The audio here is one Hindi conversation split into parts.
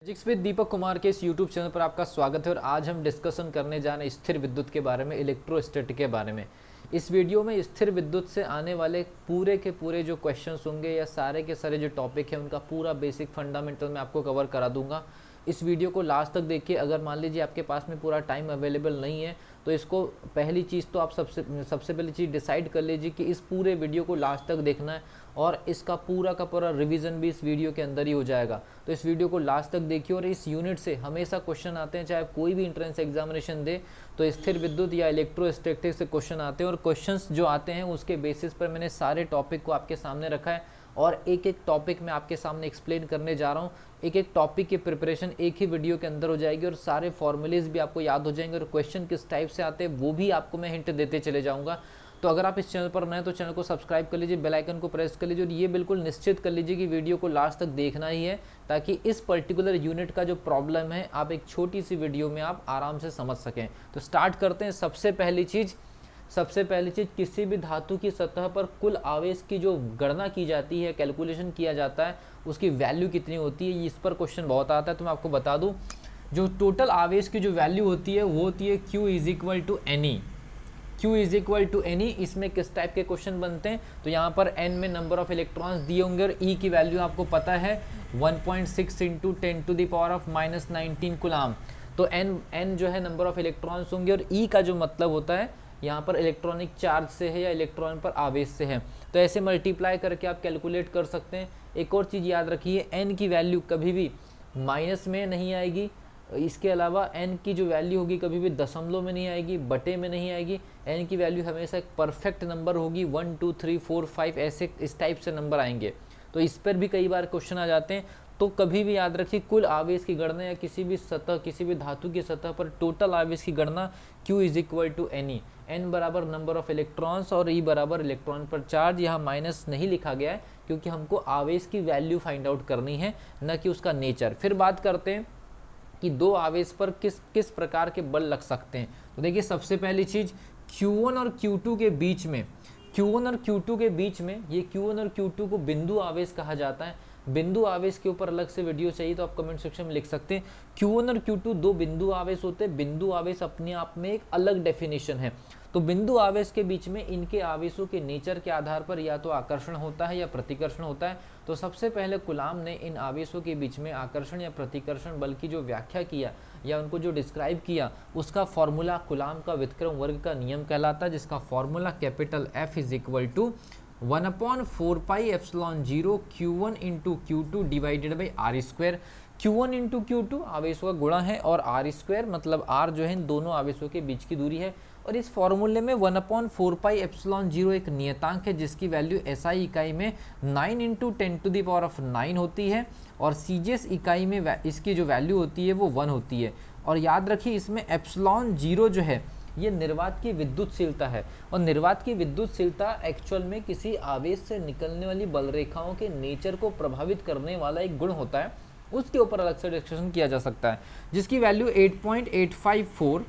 फिजिक्स विद दीपक कुमार के इस YouTube चैनल पर आपका स्वागत है और आज हम डिस्कशन करने जा रहे हैं स्थिर विद्युत के बारे में, इलेक्ट्रोस्टैटिक के बारे में। इस वीडियो में स्थिर विद्युत से आने वाले पूरे के पूरे जो क्वेश्चंस होंगे या सारे के सारे जो टॉपिक है उनका पूरा बेसिक फंडामेंटल मैं आपको कवर करा दूंगा। इस वीडियो को लास्ट तक देखिए। अगर मान लीजिए आपके पास में पूरा टाइम अवेलेबल नहीं है तो इसको पहली चीज़ तो आप सबसे पहली चीज़ डिसाइड कर लीजिए कि इस पूरे वीडियो को लास्ट तक देखना है और इसका पूरा का पूरा रिवीजन भी इस वीडियो के अंदर ही हो जाएगा। तो इस वीडियो को लास्ट तक देखिए और इस यूनिट से हमेशा क्वेश्चन आते हैं, चाहे कोई भी एंट्रेंस एग्जामिनेशन दे तो स्थिर विद्युत या इलेक्ट्रोस्टैटिक से क्वेश्चन आते हैं और क्वेश्चंस जो आते हैं उसके बेसिस पर मैंने सारे टॉपिक को आपके सामने रखा है और एक एक टॉपिक मैं आपके सामने एक्सप्लेन करने जा रहा हूँ। एक एक टॉपिक की प्रिपरेशन एक ही वीडियो के अंदर हो जाएगी और सारे फॉर्मूलेज भी आपको याद हो जाएंगे और क्वेश्चन किस टाइप से आते हैं वो भी आपको मैं हिंट देते चले जाऊँगा। तो अगर आप इस चैनल पर नए तो चैनल को सब्सक्राइब कर लीजिए, बेल आइकन को प्रेस कर लीजिए और ये बिल्कुल निश्चित कर लीजिए कि वीडियो को लास्ट तक देखना ही है ताकि इस पर्टिकुलर यूनिट का जो प्रॉब्लम है आप एक छोटी सी वीडियो में आप आराम से समझ सकें। तो स्टार्ट करते हैं। सबसे पहली चीज़ किसी भी धातु की सतह पर कुल आवेश की जो गणना की जाती है, कैलकुलेशन किया जाता है, उसकी वैल्यू कितनी होती है, इस पर क्वेश्चन बहुत आता है। तो मैं आपको बता दूं, जो टोटल आवेश की जो वैल्यू होती है वो होती है Q is equal to N E. Q is equal to N E. इसमें किस टाइप के क्वेश्चन बनते हैं तो यहाँ पर N में नंबर ऑफ इलेक्ट्रॉन्स दिए होंगे और E की वैल्यू आपको पता है 1.6 into 10 to the power of -19 coulomb. तो N जो है नंबर ऑफ इलेक्ट्रॉन्स होंगे और E का जो मतलब होता है यहाँ पर इलेक्ट्रॉनिक चार्ज से है या इलेक्ट्रॉन पर आवेश से है। तो ऐसे मल्टीप्लाई करके आप कैलकुलेट कर सकते हैं। एक और चीज़ याद रखिए, N की वैल्यू कभी भी माइनस में नहीं आएगी। इसके अलावा N की जो वैल्यू होगी कभी भी दशमलव में नहीं आएगी, बटे में नहीं आएगी। N की वैल्यू हमेशा एक परफेक्ट नंबर होगी। 1 2 3 4 5 ऐसे इस टाइप से नंबर आएंगे। तो इस पर भी कई बार क्वेश्चन आ जाते हैं। तो कभी भी याद रखिए, कुल आवेश की गणना या किसी भी सतह, किसी भी धातु की सतह पर टोटल आवेश की गणना Q is equal to N E. N बराबर नंबर ऑफ इलेक्ट्रॉन्स और E बराबर इलेक्ट्रॉन पर चार्ज। यहाँ माइनस नहीं लिखा गया है क्योंकि हमको आवेश की वैल्यू फाइंड आउट करनी है, न कि उसका नेचर। फिर बात करते हैं कि दो आवेश पर किस किस प्रकार के बल लग सकते हैं। तो देखिए, सबसे पहली चीज Q1 और Q2 के बीच में, Q1 और Q2 के बीच में, ये Q1 और Q2 को बिंदु आवेश कहा जाता है। बिंदु आवेश के ऊपर अलग से वीडियो चाहिए तो आप कमेंट सेक्शन में लिख सकते हैं। Q1 और Q2 दो बिंदु आवेश होते हैं। बिंदु आवेश अपने आप में एक अलग डेफिनेशन है। तो बिंदु आवेश के बीच में इनके आवेशों के नेचर के आधार पर या तो आकर्षण होता है या प्रतिकर्षण होता है। तो सबसे पहले कुलाम ने इन आवेशों के बीच में आकर्षण या प्रतिकर्षण बल की जो व्याख्या किया या उनको जो डिस्क्राइब किया, उसका फॉर्मूला कुलाम का व्युत्क्रम वर्ग का नियम कहलाता है, जिसका formula capital F is equal to 1/4 pi epsilon 0 Q1 into Q2 divided by R square. Q1 into Q2 आवेशों का गुणा है और आर स्क्वायर मतलब R जो है इन दोनों आवेशों के बीच की दूरी है। और इस फॉर्मूले में 1/4 पाई एप्सिलॉन 0 एक नियतांक है जिसकी वैल्यू SI इकाई में 9 into 10 to the power of 9 होती है और CGS इकाई में इसकी जो वैल्यू होती है वो 1 होती है। और याद रखिए, इसमें एप्सिलॉन 0 जो है ये निर्वात की विद्युतशीलता है और निर्वात की विद्युतशीलता एक्चुअल में किसी आवेश से निकलने वाली बल रेखाओं के नेचर को प्रभावित करने वाला एक गुण होता है। उसके ऊपर अलग से डिस्कशन किया जा सकता है, जिसकी value 8.854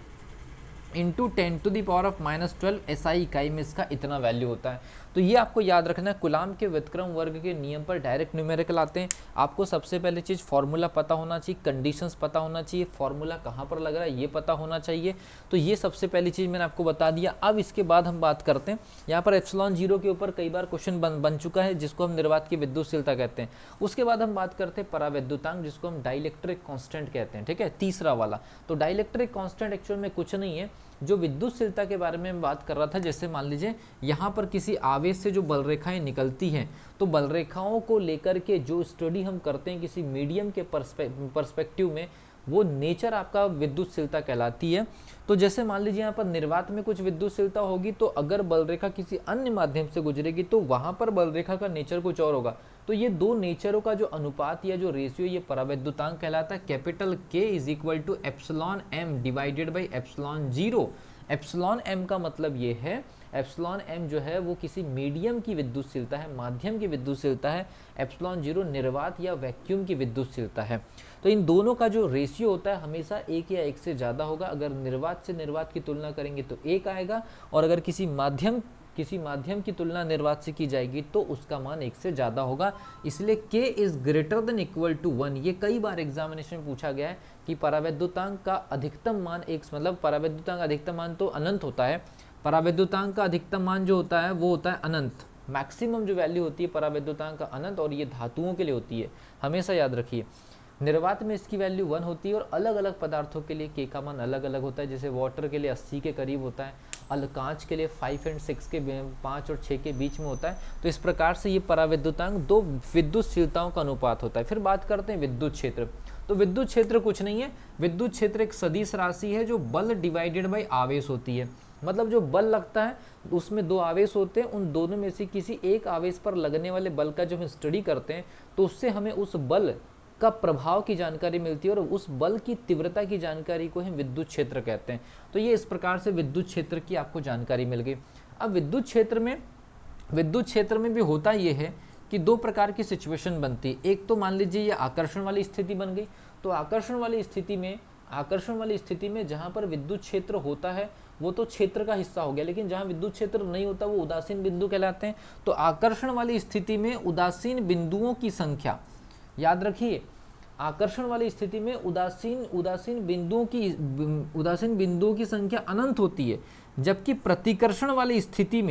into 10 to the power of -12 SI इकाई में इसका इतना वैल्यू होता है। तो ये आपको याद रखना है। कुलाम के व्युत्क्रम वर्ग के नियम पर डायरेक्ट न्यूमेरिकल आते हैं। आपको सबसे पहले चीज़ फॉर्मूला पता होना चाहिए, कंडीशंस पता होना चाहिए, फॉर्मूला कहाँ पर लग रहा है ये पता होना चाहिए। तो ये सबसे पहली चीज़ मैंने आपको बता दिया। अब इसके बाद हम बात करते हैं, यहाँ पर एप्सिलॉन 0 के ऊपर कई बार क्वेश्चन बन चुका है जिसको हम निर्वात की विद्युतशीलता कहते हैं। उसके बाद हम बात करते हैं परावैद्युतांक, जिसको हम डाइलेक्ट्रिक कांस्टेंट कहते हैं। ठीक है, तीसरा वाला। तो डाइलेक्ट्रिक कांस्टेंट एक्चुअल में कुछ नहीं है, जो विद्युतशीलता के बारे में बात कर रहा था। जैसे मान लीजिए यहाँ पर किसी आवेश से जो बल रेखाएं निकलती हैं, तो बल रेखाओं को लेकर के जो स्टडी हम करते हैं किसी मीडियम के पर्सपेक्टिव में, वो नेचर आपका विद्युतशीलता कहलाती है। तो जैसे मान लीजिए यहाँ पर निर्वात में कुछ विद्युतशीलता होगी, तो अगर बल रेखा किसी अन्य माध्यम से गुजरेगी तो वहां पर बल रेखा का नेचर कुछ और होगा। तो ये दो नेचरों का जो अनुपात या जो रेशियो, ये परावैद्युतांक कहलाता है। Capital K is equal to epsilon M divided by epsilon 0। Epsilon M का मतलब ये है, एप्सिलॉन M जो है वो किसी मीडियम की विद्युतशीलता है, माध्यम की विद्युतशीलता है। एप्सिलॉन 0 निर्वात या वैक्यूम की विद्युतशीलता है। तो इन दोनों का जो रेशियो होता है हमेशा 1 या 1 से ज़्यादा होगा। अगर निर्वात से निर्वात की तुलना करेंगे तो 1 आएगा और अगर किसी माध्यम किसी माध्यम की तुलना निर्वात से की जाएगी तो उसका मान 1 से ज़्यादा होगा। इसलिए k is greater than equal to 1। ये कई बार एग्जामिनेशन में पूछा गया है कि परावैद्युतांक का अधिकतम मान x, मतलब परावैद्युतांक का अधिकतम मान तो अनंत होता है, परावैद्युतांक का अधिकतम मान जो होता है वो होता है अनंत। मैक्सिमम जो वैल्यू होती है परावैद्युतांक का अनंत, और ये धातुओं के लिए होती है, हमेशा याद रखिए। निर्वात में इसकी वैल्यू 1 होती है और अलग अलग पदार्थों के लिए k का मान अलग अलग होता है। जैसे वाटर के लिए 80 के करीब होता है, कांच के लिए 5 और 6 के 5 और 6 के बीच में होता है। तो इस प्रकार से ये परावैद्युतांक दो विद्युतशीलताओं का अनुपात होता है। फिर बात करते हैं विद्युत क्षेत्र। तो विद्युत क्षेत्र कुछ नहीं है, विद्युत क्षेत्र एक सदिश राशि है जो बल डिवाइडेड बाई आवेश होती है। मतलब जो बल लगता है उसमें दो आवेश होते हैं, उन दोनों में से किसी एक आवेश पर लगने वाले बल का जो हम स्टडी करते हैं तो उससे हमें उस बल का प्रभाव की जानकारी मिलती है और उस बल की तीव्रता की जानकारी को हम विद्युत क्षेत्र कहते हैं। तो ये इस प्रकार से विद्युत क्षेत्र की आपको जानकारी मिल गई। अब विद्युत क्षेत्र में भी होता ये है कि दो प्रकार की सिचुएशन बनती है। एक तो मान लीजिए ये आकर्षण वाली स्थिति बन गई, तो आकर्षण वाली स्थिति में जहां पर विद्युत क्षेत्र होता है वो तो क्षेत्र का हिस्सा हो गया, लेकिन जहां विद्युत क्षेत्र नहीं होता वो उदासीन बिंदु कहलाते हैं। तो आकर्षण वाली स्थिति में उदासीन बिंदुओं की संख्या, याद रखिए, आकर्षण वाली स्थिति में उदासीन बिंदुओं की संख्या अनंत होती है, जबकि प्रतिकर्षण वाली स्थिति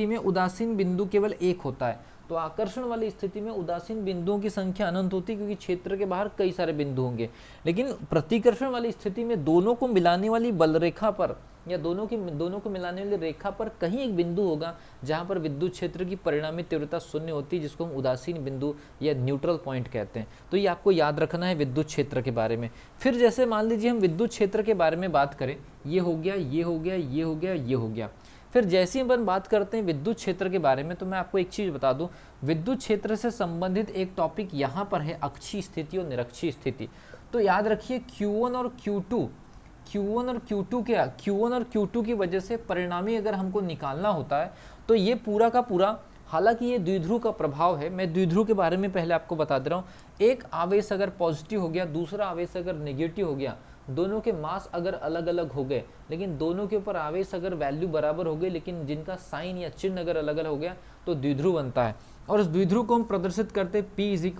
में उदासीन बिंदु केवल एक होता है। तो आकर्षण वाली स्थिति में उदासीन बिंदुओं की संख्या अनंत होती है क्योंकि क्षेत्र के बाहर कई सारे बिंदु होंगे, लेकिन प्रतिकर्षण वाली स्थिति में दोनों को मिलाने वाली बल रेखा पर या दोनों को मिलाने वाली रेखा पर कहीं एक बिंदु होगा जहां पर विद्युत क्षेत्र की परिणामी तीव्रता शून्य होती है, जिसको हम उदासीन बिंदु या न्यूट्रल पॉइंट कहते हैं। तो ये आपको याद रखना है विद्युत क्षेत्र के बारे में। फिर जैसे मान लीजिए हम विद्युत क्षेत्र के बारे में बात करें, ये हो गया, ये हो गया, ये हो गया, ये हो गया। फिर जैसे ही अपन बात करते हैं विद्युत क्षेत्र के बारे में, तो मैं आपको एक चीज बता दूं, विद्युत क्षेत्र से संबंधित एक टॉपिक यहाँ पर है अक्षीय स्थिति और निरक्षीय स्थिति। तो याद रखिए Q1 और Q2 की वजह से परिणामी अगर हमको निकालना होता है तो ये पूरा का पूरा, हालांकि ये द्विध्रुव का प्रभाव है, मैं द्विध्रुव के बारे में पहले आपको बता दे रहा हूँ। एक आवेश अगर पॉजिटिव हो गया, दूसरा आवेश अगर नेगेटिव हो गया, दोनों के मास अगर अलग अलग हो गए, लेकिन दोनों के ऊपर आवेश अगर वैल्यू बराबर हो गई, लेकिन जिनका साइन या चिन्ह अगर अलग अलग हो गया तो द्विध्रुव बनता है। और उस द्विध्रुव को हम प्रदर्शित करते हैं P =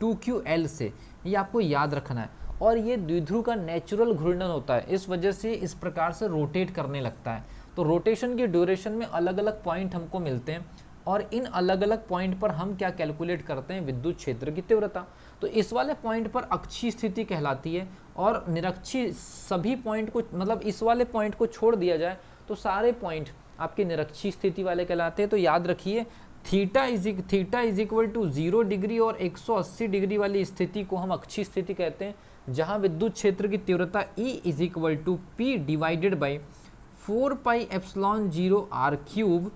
2QL से, ये आपको याद रखना है। और ये द्विध्रुव का नेचुरल घूर्णन होता है, इस वजह से इस प्रकार से रोटेट करने लगता है। तो रोटेशन की ड्यूरेशन में अलग अलग पॉइंट हमको मिलते हैं और इन अलग अलग पॉइंट पर हम क्या कैलकुलेट करते हैं, विद्युत क्षेत्र की तीव्रता। तो इस वाले पॉइंट पर अक्षीय स्थिति कहलाती है और निरक्षीय सभी पॉइंट को, मतलब इस वाले पॉइंट को छोड़ दिया जाए तो सारे पॉइंट आपके निरक्षीय स्थिति वाले कहलाते हैं। तो याद रखिए theta is equal to 0 degree और 180 डिग्री वाली स्थिति को हम अक्षीय स्थिति कहते हैं, जहां विद्युत क्षेत्र की तीव्रता E is equal to P divided by 4πε0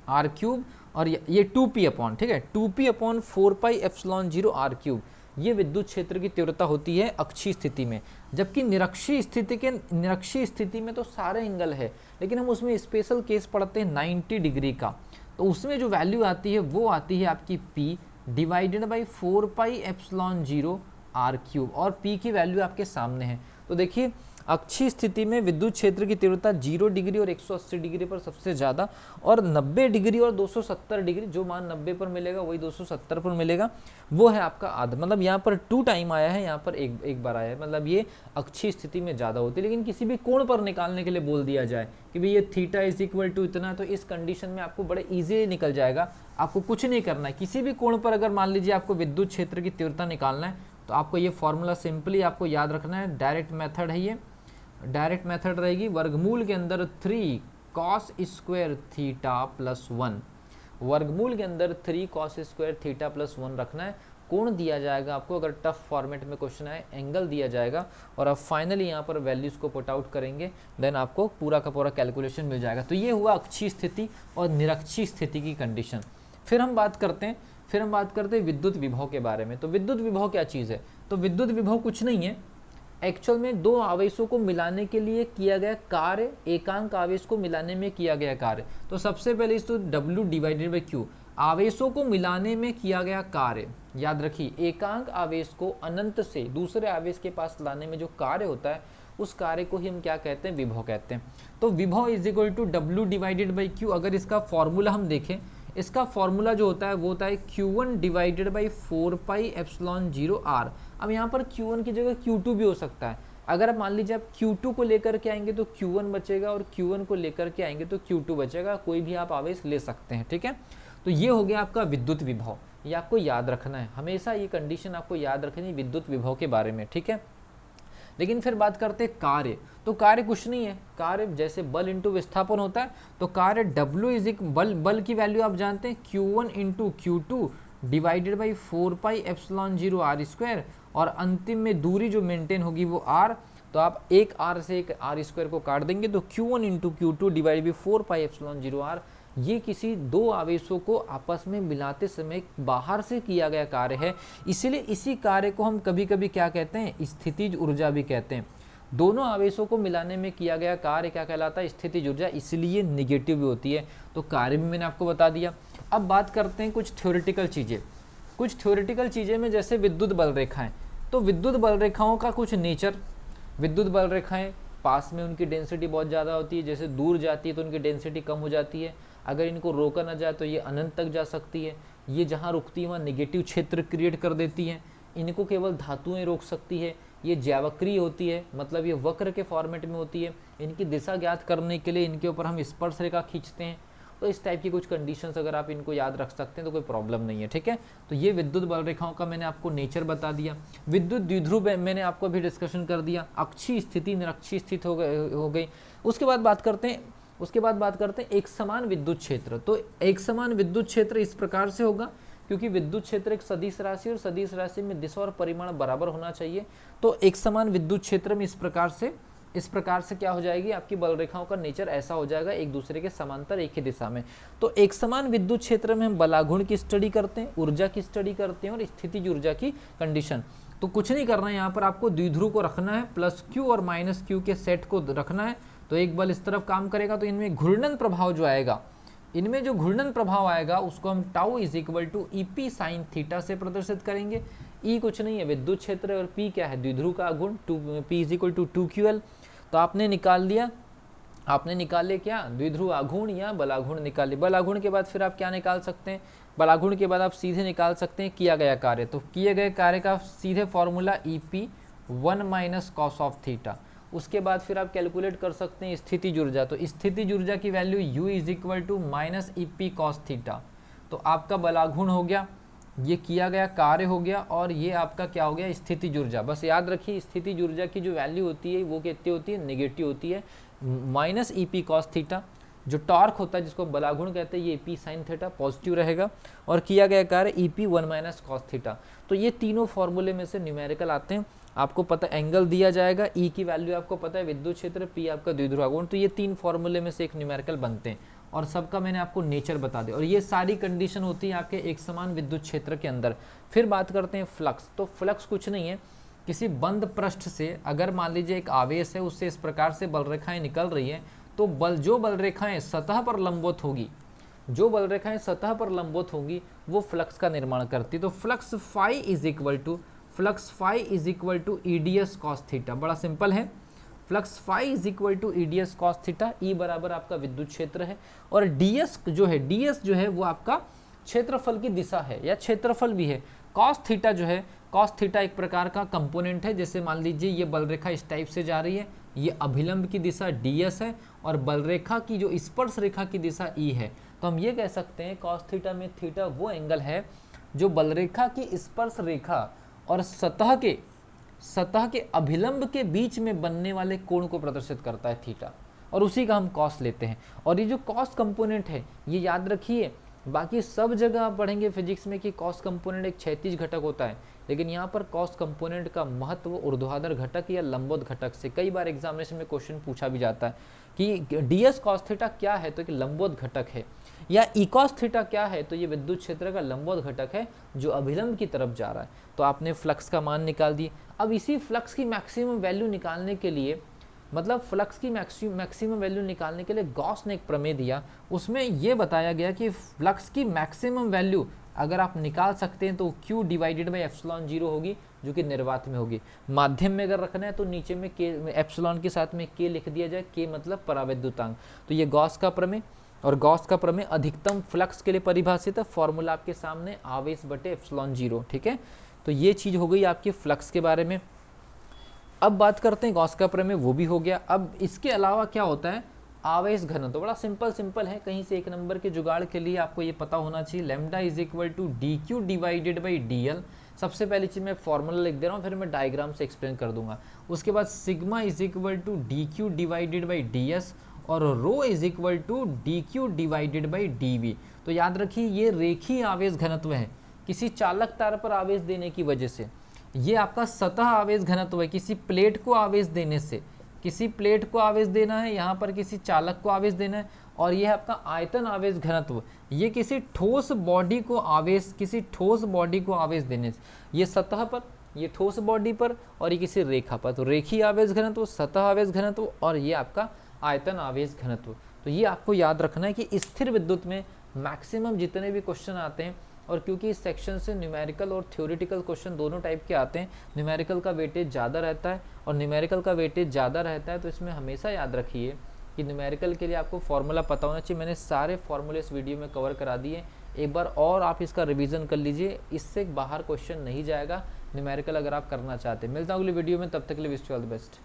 r³ और ये 2p अपॉन, ठीक है, 2p अपॉन 4πε0 r³, ये विद्युत क्षेत्र की तीव्रता होती है अक्षीय स्थिति में। जबकि निरक्षीय स्थिति में तो सारे एंगल है, लेकिन हम उसमें स्पेशल केस पढ़ते हैं 90 डिग्री का, तो उसमें जो वैल्यू आती है वो आती है आपकी P डिवाइडेड बाई 4πε0 r³ और P की वैल्यू आपके सामने है। तो देखिए अक्षीय स्थिति में विद्युत क्षेत्र की तीव्रता 0 डिग्री और 180 डिग्री पर सबसे ज़्यादा, और 90 डिग्री और 270 डिग्री, जो मान 90 पर मिलेगा वही 270 पर मिलेगा, वो है आपका आधा। मतलब यहाँ पर 2 टाइम आया है, यहाँ पर एक बार आया है, मतलब ये अक्षीय स्थिति में ज़्यादा होती है। लेकिन किसी भी कोण पर निकालने के लिए बोल दिया जाए कि भाई ये थीटा इज इक्वल टू इतना, तो इस कंडीशन में आपको बड़े ईजिली निकल जाएगा। आपको कुछ नहीं करना है, किसी भी कोण पर अगर मान लीजिए आपको विद्युत क्षेत्र की तीव्रता निकालना है तो आपको ये फॉर्मूला सिंपली आपको याद रखना है। डायरेक्ट मेथड है, ये डायरेक्ट मेथड रहेगी, वर्गमूल के अंदर 3 cos स्क्वायर थीटा प्लस 1, वर्गमूल के अंदर 3 cos स्क्वायर थीटा प्लस 1 रखना है। कोण दिया जाएगा आपको, अगर टफ फॉर्मेट में क्वेश्चन आए, एंगल दिया जाएगा और अब फाइनली यहाँ पर वैल्यूज को पुट आउट करेंगे, देन आपको पूरा का पूरा कैलकुलेशन मिल जाएगा। तो ये हुआ अक्षीय स्थिति और निरक्षीय स्थिति की कंडीशन। फिर हम बात करते हैं विद्युत विभव के बारे में। तो विद्युत विभव क्या चीज़ है? तो विद्युत विभव कुछ नहीं है, एक्चुअल में दो आवेशों को मिलाने के लिए किया गया कार्य, एकांक आवेश को मिलाने में किया गया कार्य। तो सबसे पहले इस तो W डिवाइडेड बाई Q, आवेशों को मिलाने में किया गया कार्य। याद रखिए एकांक आवेश को अनंत से दूसरे आवेश के पास लाने में जो कार्य होता है उस कार्य को ही हम क्या कहते हैं, विभव कहते हैं। तो विभव is equal to W divided by Q। अगर इसका फॉर्मूला हम देखें, इसका फॉर्मूला जो होता है वो होता है Q1 divided by 4 pi epsilon 0 R। अब यहाँ पर Q1 की जगह Q2 भी हो सकता है। अगर आप मान लीजिए आप Q2 को लेकर के आएंगे तो Q1 बचेगा, और Q1 को लेकर के आएंगे तो Q2 बचेगा। कोई भी आप आवेश ले सकते हैं, ठीक है। तो ये हो गया आपका विद्युत विभव, ये आपको याद रखना है, हमेशा ये कंडीशन आपको याद रखनी है विद्युत विभव के बारे में, ठीक है। लेकिन फिर बात करते हैं कार्य। तो कार्य कुछ नहीं है, कार्य जैसे बल इंटू विस्थापन होता है, तो कार्य W इज बल की वैल्यू आप जानते हैं Q1 into Q2 divided by 4 pi epsilon 0 R square, और अंतिम में दूरी जो मेंटेन होगी वो R। तो आप एक R से एक R स्क्वायर को काट देंगे तो Q1 into Q2 divided by 4 pi epsilon 0 R। ये किसी दो आवेशों को आपस में मिलाते समय बाहर से किया गया कार्य है, इसलिए इसी कार्य को हम कभी कभी क्या कहते हैं, स्थितिज ऊर्जा भी कहते हैं। दोनों आवेशों को मिलाने में किया गया कार्य क्या कहलाता है, स्थितिज ऊर्जा, इसलिए निगेटिव भी होती है। तो कार्य भी मैंने आपको बता दिया। अब बात करते हैं कुछ थ्योरेटिकल चीज़ें। कुछ थ्योरेटिकल चीज़ें में जैसे विद्युत बल रेखाएं, तो विद्युत बल रेखाओं का कुछ नेचर, विद्युत बल रेखाएं पास में उनकी डेंसिटी बहुत ज़्यादा होती है, जैसे दूर जाती है तो उनकी डेंसिटी कम हो जाती है। अगर इनको रोका ना जाए तो ये अनंत तक जा सकती है। ये जहाँ रुकती है वहाँ निगेटिव क्षेत्र क्रिएट कर देती हैं। इनको केवल धातुएं रोक सकती है। ये ज्यावक्रीय होती है, मतलब ये वक्र के फॉर्मेट में होती है। इनकी दिशा ज्ञात करने के लिए इनके ऊपर हम स्पर्श रेखा खींचते हैं। तो इस टाइप की कुछ कंडीशंस अगर आप इनको याद रख सकते हैं तो कोई प्रॉब्लम नहीं है, ठीक है। तो ये विद्युत बल रेखाओं का मैंने आपको नेचर बता दिया। विद्युत द्विध्रुव मैंने आपको अभी डिस्कशन कर दिया, अक्षीय स्थिति निरक्षीय स्थिति हो गई। उसके बाद बात करते हैं एक समान विद्युत क्षेत्र। तो एक समान विद्युत क्षेत्र इस प्रकार से होगा, क्योंकि विद्युत क्षेत्र एक सदिश राशि और सदिश राशि में दिशा और परिमाण बराबर होना चाहिए। तो एक समान विद्युत क्षेत्र में इस प्रकार से क्या हो जाएगी, आपकी बल रेखाओं का नेचर ऐसा हो जाएगा, एक दूसरे के समांतर एक ही दिशा में। तो एक समान विद्युत क्षेत्र में हम बलागुण की स्टडी करते हैं, ऊर्जा की स्टडी करते हैं और स्थितिज ऊर्जा की कंडीशन। तो कुछ नहीं करना है, यहाँ पर आपको द्विध्रुव को रखना है, प्लस Q और माइनस Q के सेट को रखना है। तो एक बल इस तरफ काम करेगा तो इनमें घूर्णन प्रभाव जो आएगा, इनमें जो घूर्णन प्रभाव आएगा उसको हम tau is equal to EP sine theta से प्रदर्शित करेंगे। E कुछ नहीं है, विद्युत क्षेत्र, और P क्या है, द्विध्रुव का गुण, P is equal to 2QL। तो आपने निकाल लिया, आपने निकाले क्या, द्विध्रुव आघूर्ण या बलाघूर्ण निकाले। बलाघूर्ण के बाद फिर आप क्या निकाल सकते हैं, बलाघूर्ण के बाद आप सीधे निकाल सकते हैं किया गया कार्य। तो किए गए कार्य का सीधे formula EP 1 minus cos of theta. उसके बाद फिर आप कैलकुलेट कर सकते हैं स्थितिज ऊर्जा। तो स्थितिज ऊर्जा की value U is equal to minus EP cos theta. तो आपका बलाघूर्ण हो गया, ये किया गया कार्य हो गया, और ये आपका क्या हो गया, स्थितिज ऊर्जा। बस याद रखिए स्थितिज ऊर्जा की जो वैल्यू होती है वो कितनी होती है, नेगेटिव होती है, माइनस EP कॉस थीटा। जो टॉर्क होता है जिसको बलाघूर्ण कहते हैं, ये EP साइन थीटा पॉजिटिव रहेगा, और किया गया कार्य EP 1 माइनस कॉस थीटा। तो ये तीनों फॉर्मूले में से न्यूमेरिकल आते हैं। आपको पता एंगल दिया जाएगा, E की वैल्यू आपको पता है, विद्युत क्षेत्र, P आपका द्विध्रुव आघूर्ण। तो ये तीन फॉर्मूले में से एक न्यूमेरिकल बनते हैं, और सबका मैंने आपको नेचर बता दिया। और ये सारी कंडीशन होती है आपके एक समान विद्युत क्षेत्र के अंदर। फिर बात करते हैं फ्लक्स। तो फ्लक्स कुछ नहीं है, किसी बंद पृष्ठ से अगर मान लीजिए एक आवेश है, उससे इस प्रकार से बल रेखाएं निकल रही है, तो जो बल रेखाएं सतह पर लंबवत होगी, जो बल रेखाएं सतह पर लंबवत होंगी वो फ्लक्स का निर्माण करती है। तो flux phi is equal to EDS cos theta. बड़ा सिंपल है, flux phi is equal to EDS cos theta. E बराबर आपका विद्युत क्षेत्र है, और DS जो है वो आपका क्षेत्रफल की दिशा है, या क्षेत्रफल भी है। कॉस थीटा जो है, कॉस थीटा एक प्रकार का कंपोनेंट है। जैसे मान लीजिए ये बल रेखा इस टाइप से जा रही है, ये अभिलंब की दिशा DS है, और बल रेखा की जो स्पर्श रेखा की दिशा E है। तो हम ये कह सकते हैं कॉस थीटा में थीटा वो एंगल है जो बल रेखा की स्पर्श रेखा और सतह के अभिलंब के बीच में बनने वाले कोण को प्रदर्शित करता है, थीटा, और उसी का हम कॉस लेते हैं। और ये जो कॉस कंपोनेंट है ये याद रखिए, बाकी सब जगह आप पढ़ेंगे फिजिक्स में कि कॉस कंपोनेंट एक क्षैतिज घटक होता है, लेकिन यहाँ पर कॉस कंपोनेंट का महत्व ऊर्ध्वाधर घटक या लंबवत घटक से कई बार एग्जामिनेशन में क्वेश्चन पूछा भी जाता है कि DS कॉस थीटा क्या है, तो एक लंबवत घटक है, या E कॉस थीटा क्या है, तो ये विद्युत क्षेत्र का लंबवत घटक है जो अभिलंब की तरफ जा रहा है। तो आपने फ्लक्स का मान निकाल दिए। अब इसी फ्लक्स की मैक्सिमम वैल्यू निकालने के लिए मतलब फ्लक्स की मैक्सिमम वैल्यू निकालने के लिए गॉस ने एक प्रमेय दिया, उसमें ये बताया गया कि फ्लक्स की मैक्सिमम वैल्यू अगर आप निकाल सकते हैं तो Q डिवाइडेड बाई एप्सिलॉन 0 होगी, जो कि निर्वात में होगी। माध्यम में अगर रखना है तो नीचे में K एप्सिलॉन के साथ में K लिख दिया जाए, K मतलब परावैद्युतांक। तो ये गॉस का प्रमेय, और गॉस का प्रमेय अधिकतम फ्लक्स के लिए परिभाषित है, फॉर्मूला आपके सामने आवेश बटे एप्सिलॉन 0, ठीक है। तो ये चीज़ हो गई आपकी फ्लक्स के बारे में। अब बात करते हैं गॉस का प्रमेय, वो भी हो गया। अब इसके अलावा क्या होता है, आवेश घनत्व। तो बड़ा सिंपल है, कहीं से एक नंबर के जुगाड़ के लिए आपको ये पता होना चाहिए। Lambda is equal to D Q divided by D L. सबसे पहली चीज मैं फॉर्मूला लिख दे रहा हूँ, फिर मैं डायग्राम से एक्सप्लेन कर दूंगा। उसके बाद sigma is equal to D Q divided by D S, और rho is equal to D Q divided by D V. तो याद रखिए ये रेखीय आवेश घनत्व है, किसी चालक तार पर आवेश देने की वजह से। ये आपका सतह आवेश घनत्व है, किसी प्लेट को आवेश देने से, किसी प्लेट को आवेश देना है, यहाँ पर किसी चालक को आवेश देना है। और ये आपका आयतन आवेश घनत्व, ये किसी ठोस बॉडी को आवेश, किसी ठोस बॉडी को आवेश देने से, ये सतह पर, ये ठोस बॉडी पर, और ये किसी रेखा पर। तो रेखीय आवेश घनत्व, सतह आवेश घनत्व, और ये आपका आयतन आवेश घनत्व। तो ये आपको याद रखना है कि स्थिर विद्युत में मैक्सिमम जितने भी क्वेश्चन आते हैं, और क्योंकि इस सेक्शन से न्यूमेरिकल और थ्योरेटिकल क्वेश्चन दोनों टाइप के आते हैं, न्यूमेरिकल का वेटेज ज़्यादा रहता है और न्यूमेरिकल का वेटेज ज़्यादा रहता है, तो इसमें हमेशा याद रखिए कि न्यूमेरिकल के लिए आपको फॉर्मूला पता होना चाहिए। मैंने सारे फॉर्मूले इस वीडियो में कवर करा दिए, एक बार और आप इसका रिवीजन कर लीजिए, इससे बाहर क्वेश्चन नहीं जाएगा न्यूमेरिकल अगर आप करना चाहते हैं। मिलता हूँ अगली वीडियो में, तब तक के लिए wish you all the best.